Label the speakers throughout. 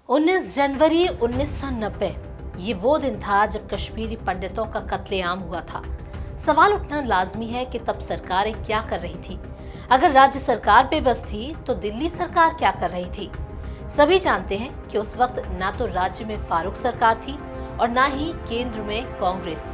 Speaker 1: 19 जनवरी 1990 ये वो दिन था जब कश्मीरी पंडितों का कत्लेआम हुआ था। सवाल उठना लाजमी है कि तब सरकारें क्या कर रही थी। अगर राज्य सरकार बेबस थी तो दिल्ली सरकार क्या कर रही थी। सभी जानते हैं कि उस वक्त ना तो राज्य में फारूक सरकार थी और ना ही केंद्र में कांग्रेस।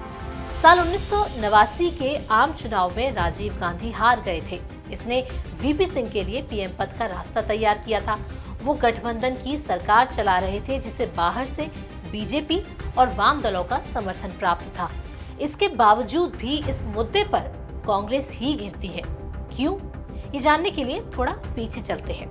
Speaker 1: साल 1989 के आम चुनाव में राजीव गांधी हार गए थे। इसने वीपी सिंह के लिए पीएम पद का रास्ता तैयार किया था। वो गठबंधन की सरकार चला रहे थे जिसे बाहर से बीजेपी और वाम दलों का समर्थन प्राप्त था। इसके बावजूद भी इस मुद्दे पर कांग्रेस ही घिरती है। क्यों? ये जानने के लिए थोड़ा पीछे चलते हैं।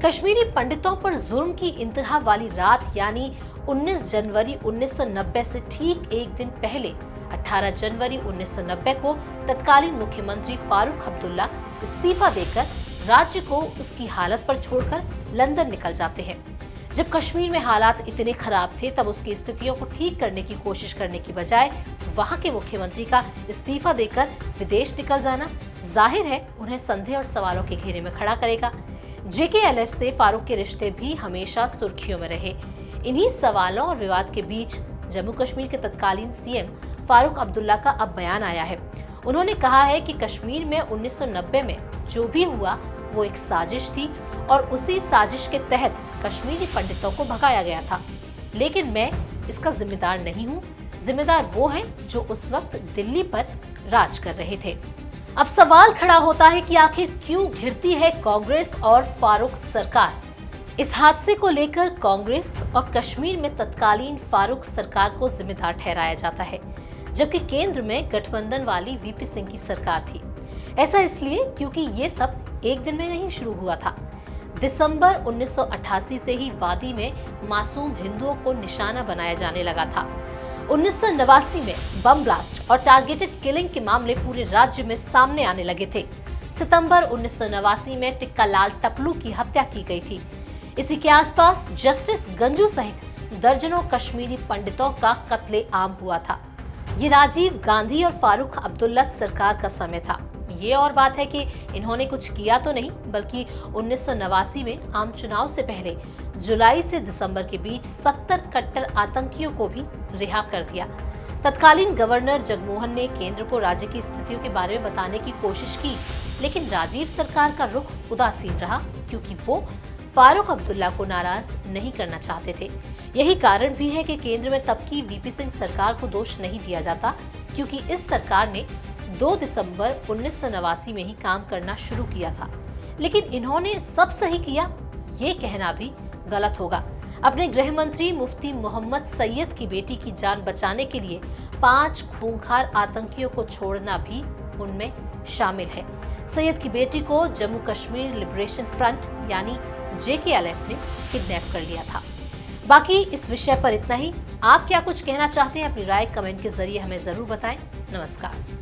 Speaker 1: कश्मीरी पंडितों पर जुल्म की इंतहा वाली रात यानी 19 जनवरी 1990 से ठीक एक दिन पहले 18 जनवरी 1990 को तत्कालीन मुख्यमंत्री फारूक अब्दुल्ला इस्तीफा देकर राज्य को उसकी हालत पर छोड़कर लंदन निकल जाते हैं। जब कश्मीर में हालात इतने खराब थे तब उसकी स्थितियों को ठीक करने की कोशिश करने की बजाय वहां के मुख्यमंत्री का इस्तीफा देकर विदेश निकल जाना जाहिर है उन्हें संदेह और सवालों के घेरे में खड़ा करेगा। जेकेएलएफ से फारूक के रिश्ते भी हमेशा सुर्खियों में रहे। इन्हीं सवालों और विवाद के बीच जम्मू कश्मीर के तत्कालीन सीएम फारूक अब्दुल्ला का अब बयान आया है। उन्होंने कहा है कि कश्मीर में 1990 में जो भी हुआ वो एक साजिश थी और उसी साजिश के तहत कश्मीरी पंडितों को भगाया गया था, लेकिन मैं इसका जिम्मेदार नहीं हूँ। जिम्मेदार वो हैं जो उस वक्त दिल्ली पर राज कर रहे थे। अब सवाल खड़ा होता है कि आखिर क्यों घिरती है कांग्रेस और फारूक सरकार। इस हादसे को लेकर कांग्रेस और कश्मीर में तत्कालीन फारूक सरकार को जिम्मेदार ठहराया जाता है, जबकि केंद्र में गठबंधन वाली वीपी सिंह की सरकार थी। ऐसा इसलिए क्योंकि ये सब एक दिन में नहीं शुरू हुआ था। दिसंबर 1988 से ही वादी में मासूम हिंदुओं को निशाना बनाया जाने लगा था। 1989 में बम ब्लास्ट और टारगेटेड किलिंग के मामले पूरे राज्य में सामने आने लगे थे। सितंबर 1989 में टिक्का लाल टपलू की हत्या की गई थी। इसी के आसपास जस्टिस गंजू सहित दर्जनों कश्मीरी पंडितों का कत्लेआम हुआ था। ये राजीव गांधी और फारूक अब्दुल्ला सरकार का समय था। ये और बात है कि इन्होंने कुछ किया तो नहीं, बल्कि 1989 में आम चुनाव से पहले जुलाई से दिसंबर के बीच 70 कट्टर आतंकियों को भी रिहा कर दिया। तत्कालीन गवर्नर जगमोहन ने केंद्र को राज्य की स्थितियों के बारे में बताने की कोशिश की, लेकिन राजीव सरकार का रुख उदासीन रहा क्योंकि वो फारूक अब्दुल्ला को नाराज नहीं करना चाहते थे। यही कारण भी है कि केंद्र में तब की वीपी सिंह सरकार को दोष नहीं दिया जाता, क्योंकि इस सरकार ने 2 दिसंबर 1989 में ही काम करना शुरू किया था। लेकिन इन्होंने सब सही किया ये कहना भी गलत होगा। अपने गृह मंत्री मुफ्ती मोहम्मद सैयद की बेटी की जान बचाने के लिए 5 खूंखार आतंकियों को छोड़ना भी उनमें शामिल है। सैयद की बेटी को जम्मू कश्मीर लिबरेशन फ्रंट यानी जेकेएलएफ ने किडनैप कर लिया था। बाकी इस विषय पर इतना ही। आप क्या कुछ कहना चाहते हैं? अपनी राय कमेंट के जरिए हमें जरूर बताएं। नमस्कार।